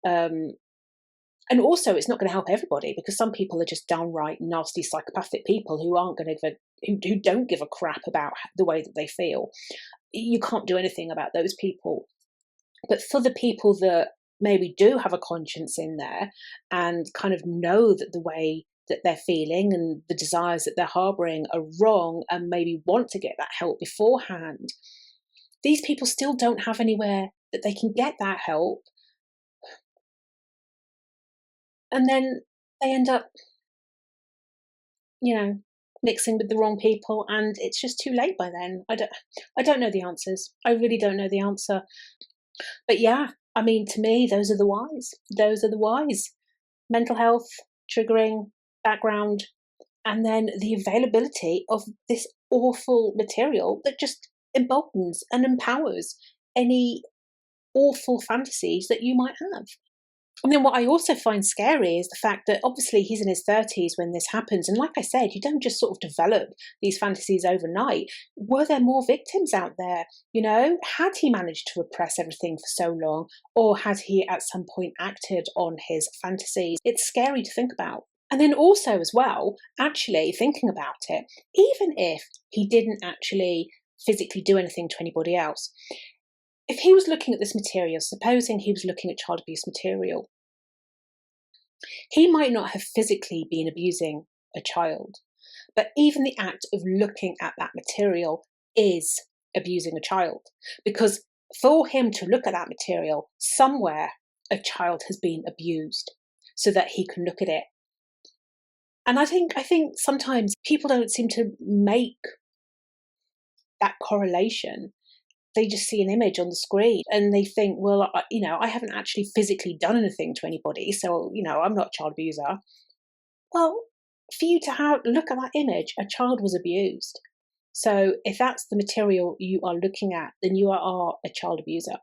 And also, it's not going to help everybody, because some people are just downright nasty, psychopathic people who aren't going to, who don't give a crap about the way that they feel. You can't do anything about those people. But for the people that maybe do have a conscience in there and kind of know that the way that they're feeling and the desires that they're harboring are wrong, and maybe want to get that help beforehand, these people still don't have anywhere that they can get that help. And then they end up, mixing with the wrong people, and it's just too late by then. I don't know the answers. I really don't know the answer. But yeah, I mean, to me, those are the whys. Those are the whys. Mental health, triggering, background, and then the availability of this awful material that just emboldens and empowers any awful fantasies that you might have. And then what I also find scary is the fact that obviously he's in his 30s when this happens. And like I said, you don't just sort of develop these fantasies overnight. Were there more victims out there? Had he managed to repress everything for so long? Or had he at some point acted on his fantasies? It's scary to think about. And then also as well, actually thinking about it, even if he didn't actually physically do anything to anybody else, if he was looking at this material, supposing he was looking at child abuse material, he might not have physically been abusing a child, but even the act of looking at that material is abusing a child, because for him to look at that material, somewhere a child has been abused so that he can look at it. And I think sometimes people don't seem to make that correlation. They just see an image on the screen and they think, well, I haven't actually physically done anything to anybody, so, I'm not a child abuser. Well, for you to look at that image, a child was abused. So if that's the material you are looking at, then you are a child abuser.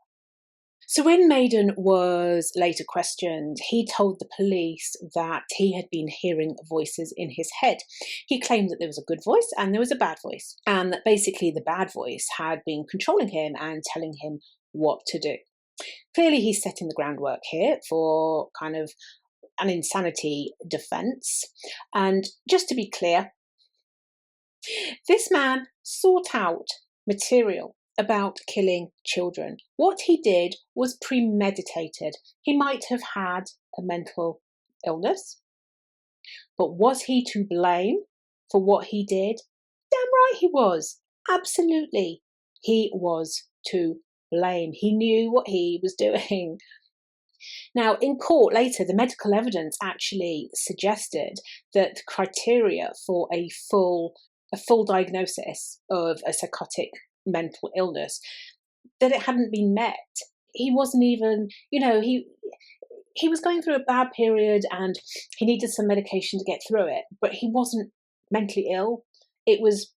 So when Maden was later questioned, he told the police that he had been hearing voices in his head. He claimed that there was a good voice and there was a bad voice, and that basically the bad voice had been controlling him and telling him what to do. Clearly, he's setting the groundwork here for kind of an insanity defense. And just to be clear, this man sought out material about killing children. What he did was premeditated. He might have had a mental illness, but was he to blame for what he did? Damn right he was. Absolutely. He was to blame. He knew what he was doing. Now, in court later, the medical evidence actually suggested that the criteria for a full diagnosis of a psychotic mental illness, that it hadn't been met. He wasn't even, he was going through a bad period and he needed some medication to get through it, but he wasn't mentally ill. It was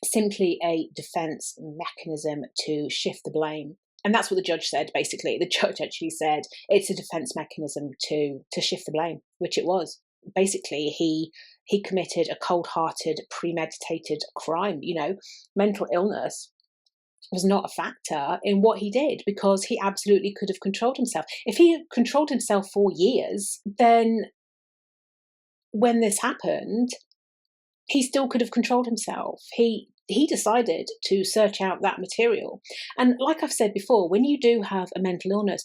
simply a defense mechanism to shift the blame. And that's what the judge said, basically. The judge actually said it's a defense mechanism to shift the blame, which it was. Basically, he committed a cold-hearted, premeditated crime. Mental illness was not a factor in what he did, because he absolutely could have controlled himself. If he had controlled himself for years, then when this happened, he still could have controlled himself. He decided to search out that material. And like I've said before, when you do have a mental illness,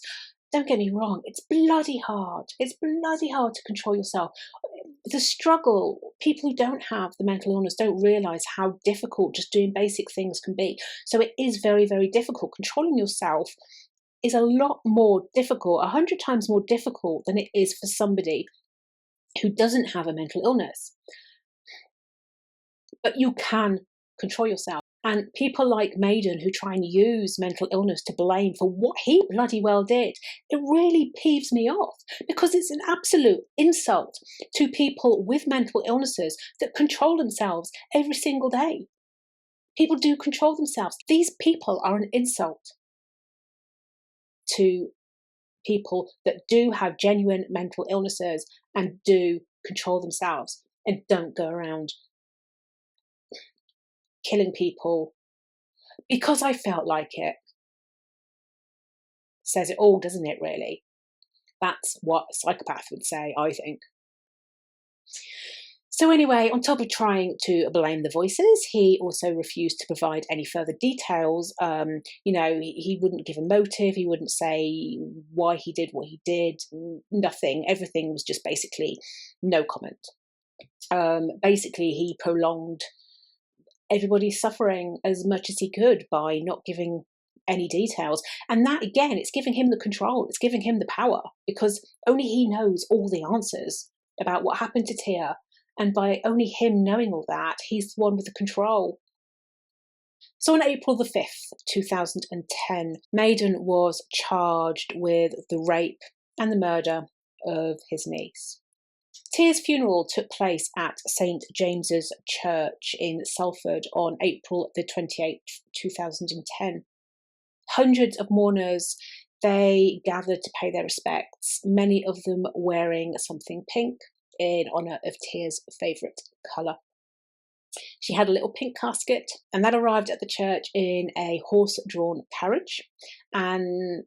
don't get me wrong, it's bloody hard. It's bloody hard to control yourself. The struggle, people who don't have the mental illness don't realise how difficult just doing basic things can be. So it is very, very difficult. Controlling yourself is a lot more difficult, 100 times more difficult than it is for somebody who doesn't have a mental illness. But you can control yourself. And people like Maden, who try and use mental illness to blame for what he bloody well did, it really peeves me off, because it's an absolute insult to people with mental illnesses that control themselves every single day. People do control themselves. These people are an insult to people that do have genuine mental illnesses and do control themselves and don't go around killing people because I felt like it. Says it all, doesn't it, really? That's what a psychopath would say, I think. So anyway, on top of trying to blame the voices, he also refused to provide any further details. He wouldn't give a motive. He wouldn't say why he did what he did. Nothing. Everything was just basically no comment. Basically, he prolonged everybody's suffering as much as he could by not giving any details. And that, again, it's giving him the control. It's giving him the power, because only he knows all the answers about what happened to Tia. And by only him knowing all that, he's the one with the control. So on April the 5th, 2010, Maden was charged with the rape and the murder of his niece. Tia's funeral took place at St James's Church in Salford on April the 28th, 2010. Hundreds of mourners, they gathered to pay their respects, many of them wearing something pink in honour of Tia's favourite colour. She had a little pink casket, and that arrived at the church in a horse-drawn carriage. And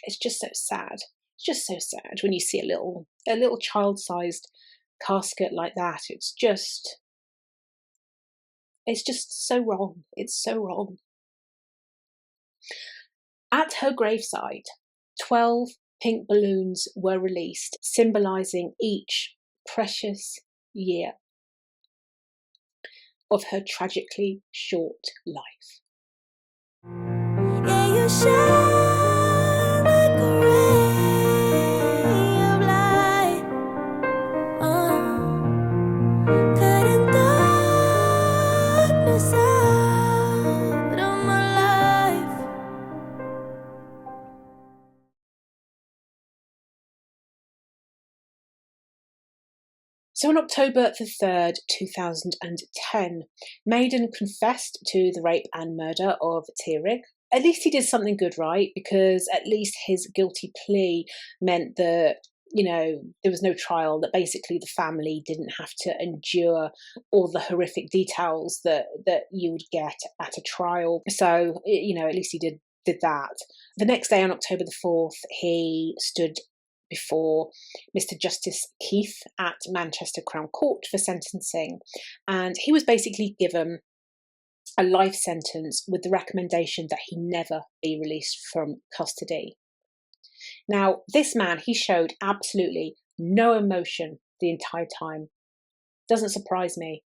it's just so sad. It's just so sad when you see a little child-sized casket like that. It's just so wrong. It's so wrong. At her graveside, 12 pink balloons were released, symbolising each precious year of her tragically short life. Yeah, you shine like a ray of light. Cutting darkness out of my life. So on October the 3rd, 2010, Maden confessed to the rape and murder of Tia Rigg. At least he did something good, right? Because at least his guilty plea meant that, there was no trial, that basically the family didn't have to endure all the horrific details that you would get at a trial. So, at least he did that. The next day, on October the 4th, he stood before Mr. Justice Keith at Manchester Crown Court for sentencing, and he was basically given a life sentence with the recommendation that he never be released from custody. Now, this man, he showed absolutely no emotion the entire time. Doesn't surprise me.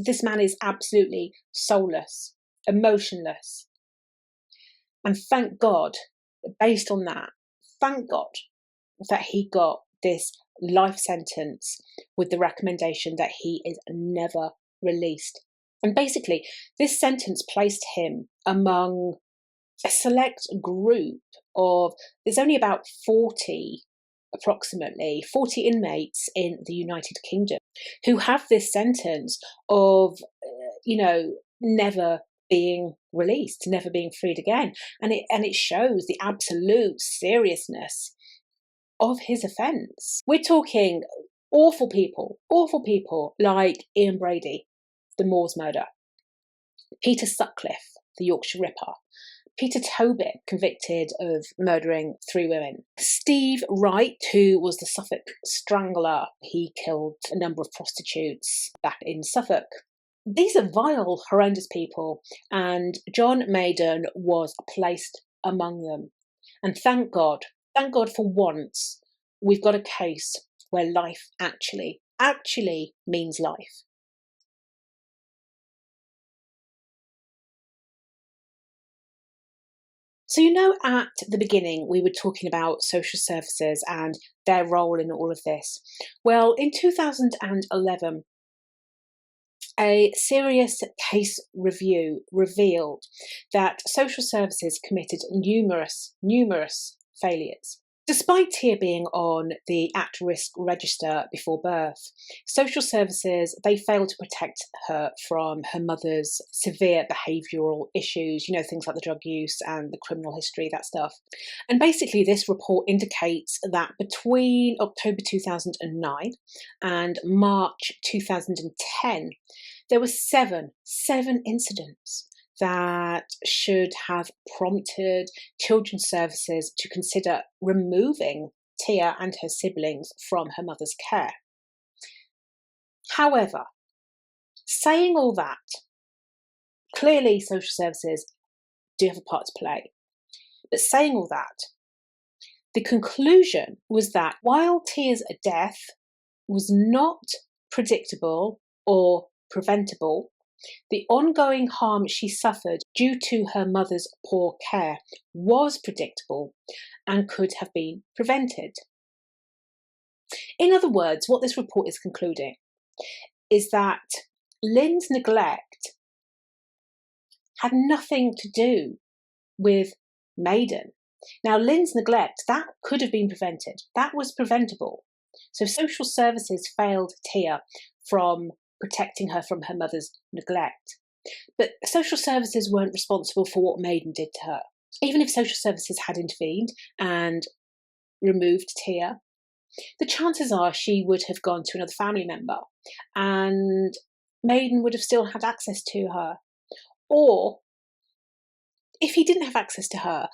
This man is absolutely soulless, emotionless. And thank God, based on that, thank God that he got this life sentence with the recommendation that he is never released. And basically, this sentence placed him among a select group of, there's only about 40 inmates in the United Kingdom who have this sentence of, never being released, never being freed again. And it shows the absolute seriousness of his offence. We're talking awful people like Ian Brady, the Moors murder, Peter Sutcliffe, the Yorkshire Ripper, Peter Tobin, convicted of murdering 3 women, Steve Wright, who was the Suffolk Strangler. He killed a number of prostitutes back in Suffolk. These are vile, horrendous people, and John Maden was placed among them. And thank God for once, we've got a case where life actually means life. So, at the beginning, we were talking about social services and their role in all of this. Well, in 2011, a serious case review revealed that social services committed numerous failures. Despite Tia being on the at-risk register before birth, social services, they failed to protect her from her mother's severe behavioural issues, things like the drug use and the criminal history, that stuff. And basically this report indicates that between October 2009 and March 2010, there were seven incidents that should have prompted children's services to consider removing Tia and her siblings from her mother's care. However, saying all that, clearly social services do have a part to play. But saying all that, the conclusion was that while Tia's death was not predictable or preventable, the ongoing harm she suffered due to her mother's poor care was predictable and could have been prevented. In other words, what this report is concluding is that Lynn's neglect had nothing to do with Maden. Now, Lynn's neglect, that could have been prevented. That was preventable. So social services failed Tia from protecting her from her mother's neglect. But social services weren't responsible for what Maden did to her. Even if social services had intervened and removed Tia, the chances are she would have gone to another family member and Maden would have still had access to her. Or if he didn't have access to her,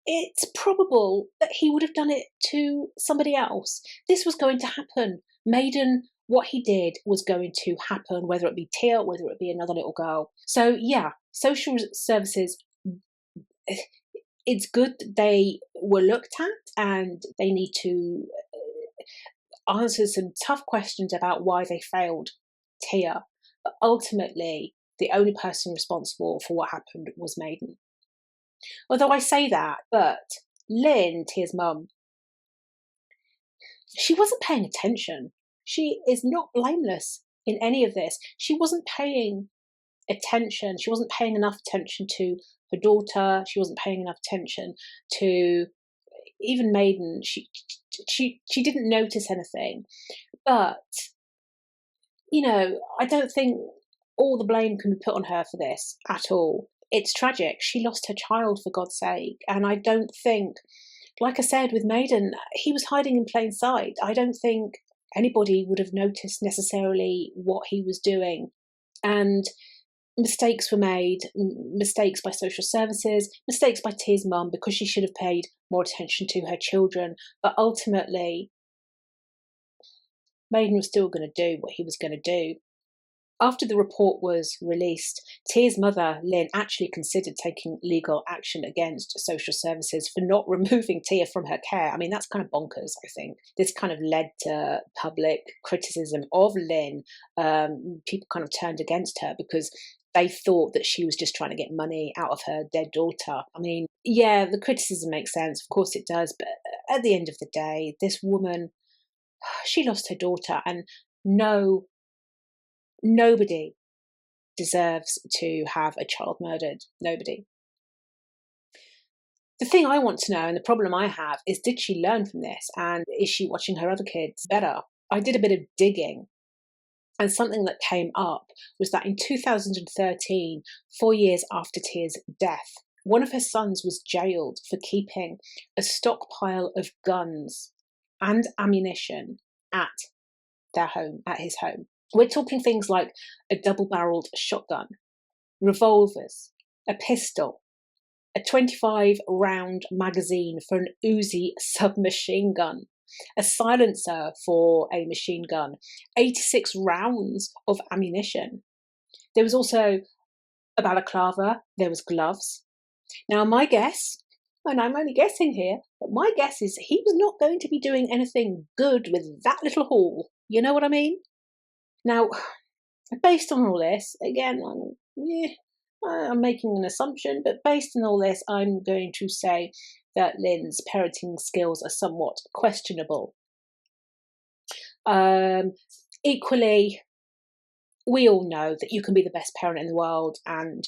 it's probable that he would have done it to somebody else. This was going to happen. Maden, what he did was going to happen, whether it be Tia, whether it be another little girl. So yeah, social services, it's good that they were looked at and they need to answer some tough questions about why they failed Tia. But ultimately, the only person responsible for what happened was Maden. Although I say that, but Lynn, Tia's mum, she wasn't paying attention. She is not blameless in any of this. She wasn't paying attention. She wasn't paying enough attention to her daughter. She wasn't paying enough attention to even Maden. She didn't notice anything. But, I don't think all the blame can be put on her for this at all. It's tragic. She lost her child, for God's sake. And I don't think, like I said with Maden, he was hiding in plain sight. I don't think anybody would have noticed necessarily what he was doing. And mistakes were made, mistakes by social services, mistakes by Tia's mum because she should have paid more attention to her children. But ultimately, Maden was still going to do what he was going to do. After the report was released, Tia's mother, Lynn, actually considered taking legal action against social services for not removing Tia from her care. I mean, that's kind of bonkers, I think. This kind of led to public criticism of Lynn. People kind of turned against her because they thought that she was just trying to get money out of her dead daughter. I mean, yeah, the criticism makes sense. Of course it does. But at the end of the day, this woman, she lost her daughter, and nobody deserves to have a child murdered. Nobody. The thing I want to know, and the problem I have, is did she learn from this? And is she watching her other kids better? I did a bit of digging, and something that came up was that in 2013, 4 years after Tia's death, one of her sons was jailed for keeping a stockpile of guns and ammunition at their home, at his home. We're talking things like a double-barreled shotgun, revolvers, a pistol, a 25-round magazine for an Uzi submachine gun, a silencer for a machine gun, 86 rounds of ammunition. There was also a balaclava, there was gloves. Now my guess, and I'm only guessing here, but my guess is he was not going to be doing anything good with that little haul. You know what I mean? Now, based on all this, again, I'm making an assumption, but based on all this, I'm going to say that Lynn's parenting skills are somewhat questionable. Equally, we all know that you can be the best parent in the world and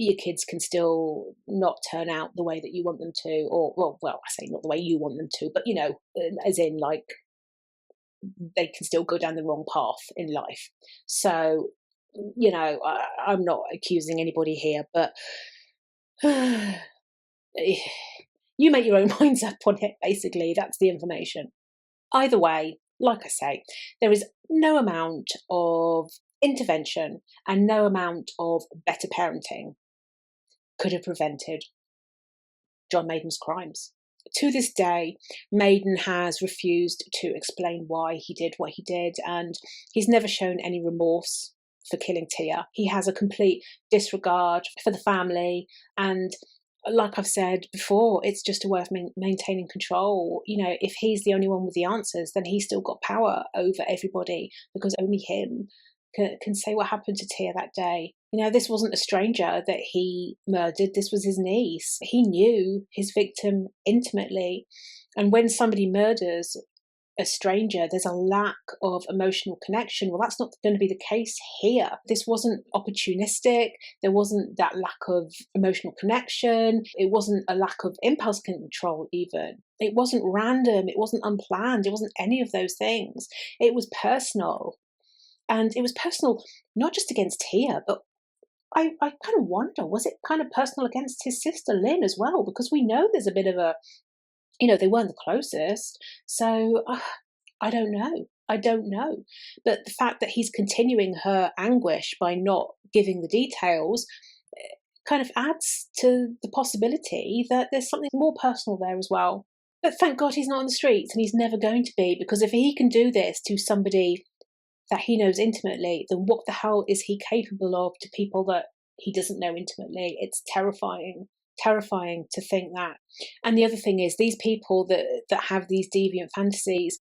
your kids can still not turn out the way that you want them to, or well, I say not the way you want them to, but as in like they can still go down the wrong path in life. So, I'm not accusing anybody here, but you make your own minds up on it, basically. That's the information. Either way, like I say, there is no amount of intervention and no amount of better parenting could have prevented John Maden's crimes. To this day, Maden has refused to explain why he did what he did, and he's never shown any remorse for killing Tia. He has a complete disregard for the family, and like I've said before, it's just a way of maintaining control. If he's the only one with the answers, then he's still got power over everybody, because only him can say what happened to Tia that day. This wasn't a stranger that he murdered. This was his niece. He knew his victim intimately. And when somebody murders a stranger, there's a lack of emotional connection. Well, that's not going to be the case here. This wasn't opportunistic. There wasn't that lack of emotional connection. It wasn't a lack of impulse control even. It wasn't random. It wasn't unplanned. It wasn't any of those things. It was personal. And it was personal not just against Tia, but I kind of wonder, was it kind of personal against his sister Lynn as well? Because we know there's a bit of a, they weren't the closest. So I don't know. But the fact that he's continuing her anguish by not giving the details kind of adds to the possibility that there's something more personal there as well. But thank God he's not on the streets, and he's never going to be, because if he can do this to somebody that he knows intimately, then what the hell is he capable of to people that he doesn't know intimately? It's terrifying to think that. And the other thing is, these people that have these deviant fantasies,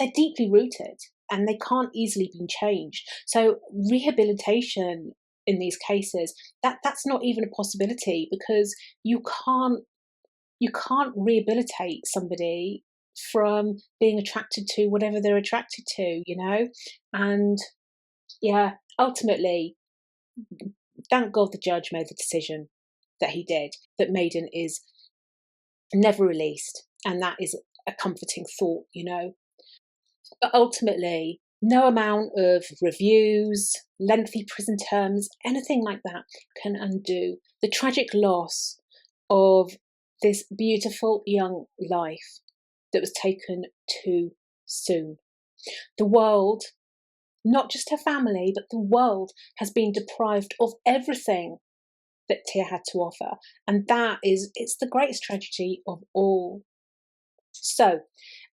they're deeply rooted and they can't easily be changed. So rehabilitation in these cases, that's not even a possibility, because you can't rehabilitate somebody from being attracted to whatever they're attracted to, and ultimately, thank God the judge made the decision that he did, that Maden is never released, and that is a comforting thought, but ultimately no amount of reviews, lengthy prison terms, anything like that can undo the tragic loss of this beautiful young life that was taken too soon. The world, not just her family, but the world has been deprived of everything that Tia had to offer. And it's the greatest tragedy of all. So,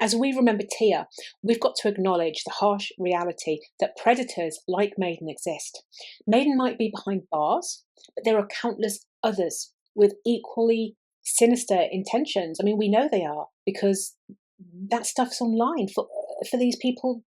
as we remember Tia, we've got to acknowledge the harsh reality that predators like Maden exist. Maden might be behind bars, but there are countless others with equally sinister intentions. I mean, we know they are, because that stuff's online for these people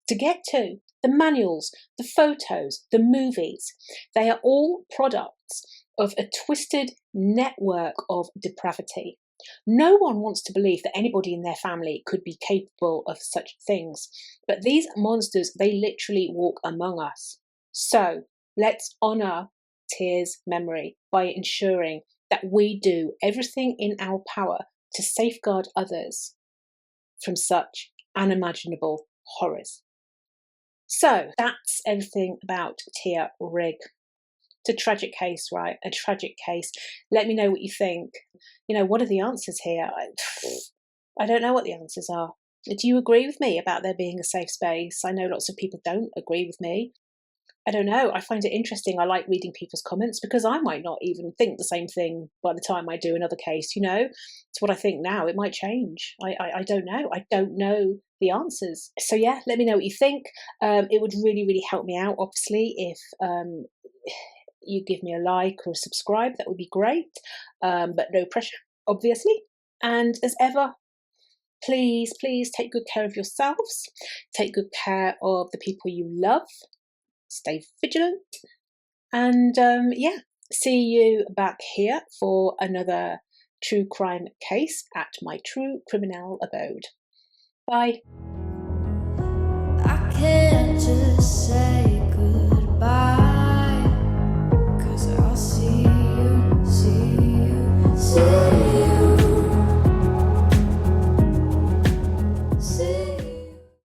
to get to. The manuals, the photos, the movies, they are all products of a twisted network of depravity. No one wants to believe that anybody in their family could be capable of such things, but these monsters, they literally walk among us. So let's honour Tia's memory by ensuring that we do everything in our power to safeguard others from such unimaginable horrors. So that's everything about Tia Rigg. It's a tragic case, right? A tragic case. Let me know what you think. What are the answers here? I don't know what the answers are. Do you agree with me about there being a safe space? I know lots of people don't agree with me. I don't know. I find it interesting. I like reading people's comments, because I might not even think the same thing by the time I do another case, It's what I think now. It might change. I don't know. I don't know the answers. So yeah, let me know what you think. It would really, really help me out, obviously, if you give me a like or a subscribe. That would be great. But no pressure, obviously. And as ever, please take good care of yourselves. Take good care of the people you love. Stay vigilant, and see you back here for another true crime case at my true criminal abode. Bye. I can't just say